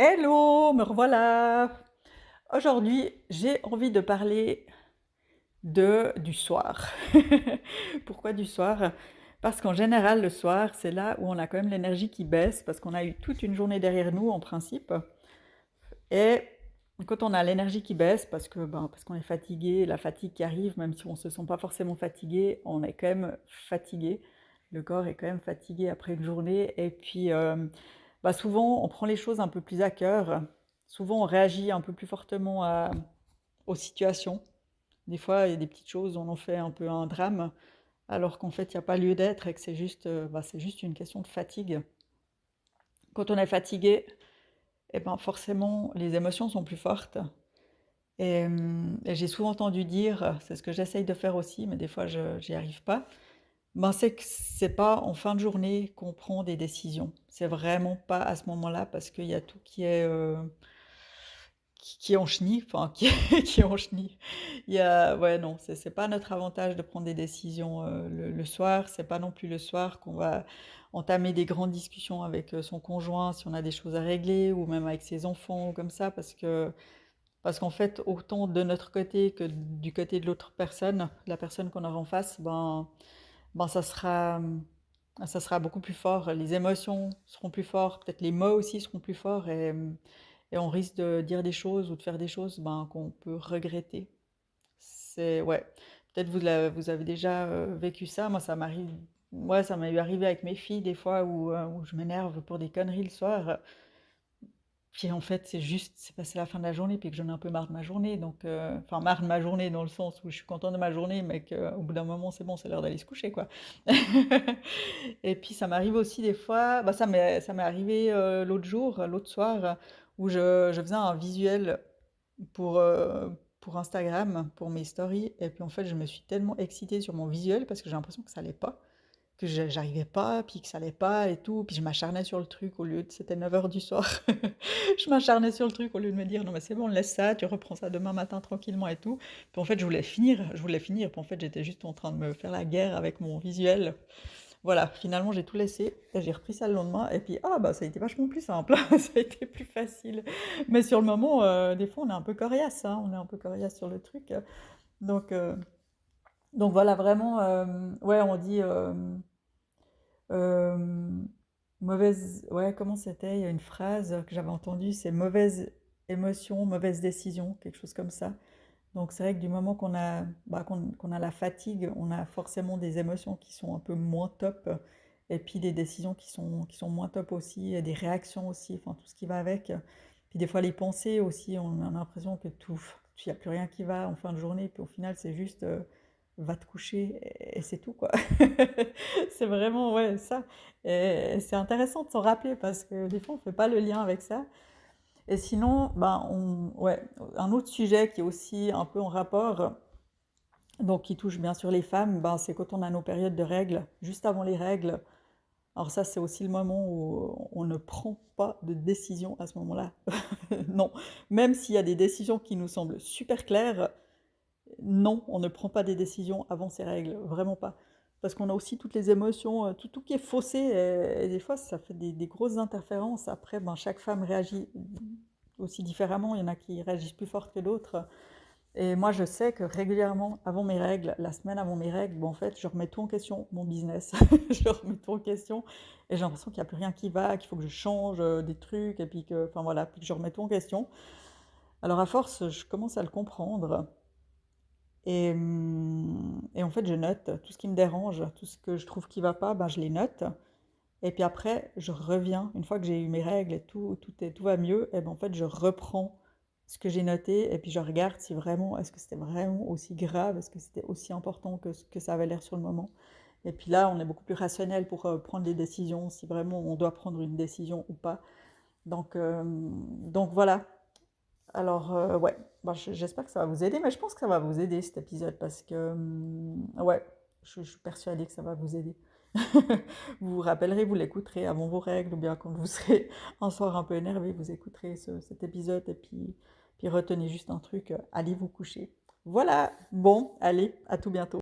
Hello, me revoilà. Aujourd'hui, j'ai envie de parler du soir. Pourquoi du soir? Parce qu'en général, le soir, c'est là où on a quand même l'énergie qui baisse, parce qu'on a eu toute une journée derrière nous, en principe. Et quand on a l'énergie qui baisse, parce qu'on est fatigué, la fatigue qui arrive, même si on ne se sent pas forcément fatigué, on est quand même fatigué. Le corps est quand même fatigué après une journée. Et puis, souvent, on prend les choses un peu plus à cœur. Souvent, on réagit un peu plus fortement aux situations. Des fois, il y a des petites choses, on en fait un peu un drame, alors qu'en fait, il n'y a pas lieu d'être et que c'est juste une question de fatigue. Quand on est fatigué, eh ben forcément, les émotions sont plus fortes. Et j'ai souvent entendu dire, c'est ce que j'essaye de faire aussi, mais des fois, je n'y arrive pas, c'est que c'est pas en fin de journée qu'on prend des décisions. C'est vraiment pas à ce moment-là parce qu'il y a tout qui est en chenille, enfin qui est en chenille. Il y a ouais, non, c'est pas notre avantage de prendre des décisions, le soir. C'est pas non plus le soir qu'on va entamer des grandes discussions avec, son conjoint si on a des choses à régler ou même avec ses enfants ou comme ça parce qu'en fait, autant de notre côté que du côté de l'autre personne, la personne qu'on aura en face, ben ça sera beaucoup plus fort. Les émotions seront plus fortes, peut-être les mots aussi seront plus forts et on risque de dire des choses ou de faire des choses qu'on peut regretter. C'est ouais. Peut-être vous avez déjà vécu ça. Moi, ça m'est arrivé avec mes filles des fois où je m'énerve pour des conneries le soir. Puis en fait, c'est passé la fin de la journée, puis que j'en ai un peu marre de ma journée. Donc, enfin, marre de ma journée dans le sens où je suis contente de ma journée, mais qu'au bout d'un moment, c'est bon, c'est l'heure d'aller se coucher, quoi. Et puis ça m'arrive aussi des fois, ça m'est arrivé l'autre soir, où je faisais un visuel pour, pour Instagram, pour mes stories. Et puis en fait, je me suis tellement excitée sur mon visuel parce que j'ai l'impression que ça allait pas, que j'arrivais pas, puis que ça allait pas et tout. Puis je m'acharnais sur le truc au lieu de, c'était 9 heures du soir. Je m'acharnais sur le truc au lieu de me dire non mais c'est bon, laisse ça, tu reprends ça demain matin tranquillement et tout. Puis en fait, je voulais finir. Puis en fait, j'étais juste en train de me faire la guerre avec mon visuel. Voilà, finalement j'ai tout laissé, et j'ai repris ça le lendemain, et puis ça a été vachement plus simple, ça a été plus facile. Mais sur le moment, des fois on est un peu coriace, hein, on est un peu coriace sur le truc. Donc, euh, donc voilà, vraiment, ouais, on dit euh, mauvaise, ouais, comment c'était? Il y a une phrase que j'avais entendue, c'est mauvaise émotion, mauvaise décision, quelque chose comme ça. Donc c'est vrai que du moment qu'on a la fatigue, on a forcément des émotions qui sont un peu moins top, et puis des décisions qui sont moins top aussi, et des réactions aussi, enfin tout ce qui va avec. Puis des fois les pensées aussi, on a l'impression que il n'y a plus rien qui va en fin de journée, puis au final c'est juste va te coucher et c'est tout quoi. C'est vraiment ouais ça. Et c'est intéressant de s'en rappeler parce que des fois on ne fait pas le lien avec ça. Et sinon, ouais, un autre sujet qui est aussi un peu en rapport, donc qui touche bien sûr les femmes, c'est quand on a nos périodes de règles, juste avant les règles. Alors ça, c'est aussi le moment où on ne prend pas de décision à ce moment-là. Non, même s'il y a des décisions qui nous semblent super claires, non, on ne prend pas des décisions avant ces règles, vraiment pas. Parce qu'on a aussi toutes les émotions, tout qui est faussé, et des fois ça fait des grosses interférences. Après, chaque femme réagit aussi différemment, il y en a qui réagissent plus fort que d'autres. Et moi, je sais que régulièrement, avant mes règles, la semaine avant mes règles, en fait, je remets tout en question, mon business. Je remets tout en question, et j'ai l'impression qu'il n'y a plus rien qui va, qu'il faut que je change des trucs, et puis enfin voilà, puis que je remets tout en question. Alors à force, je commence à le comprendre. Et en fait, je note tout ce qui me dérange, tout ce que je trouve qui va pas, je les note. Et puis après, je reviens, une fois que j'ai eu mes règles et tout va mieux, et en fait, je reprends ce que j'ai noté, et puis je regarde si vraiment, est-ce que c'était vraiment aussi grave, est-ce que c'était aussi important que ce que ça avait l'air sur le moment. Et puis là, on est beaucoup plus rationnel pour prendre des décisions, si vraiment on doit prendre une décision ou pas. Donc voilà, alors, ouais, j'espère que ça va vous aider, mais je pense que ça va vous aider cet épisode parce que, ouais, je suis persuadée que ça va vous aider. Vous vous rappellerez, vous l'écouterez avant vos règles, ou bien quand vous serez un soir un peu énervé, vous écouterez cet épisode et puis retenez juste un truc, allez vous coucher. Voilà, bon, allez, à tout bientôt.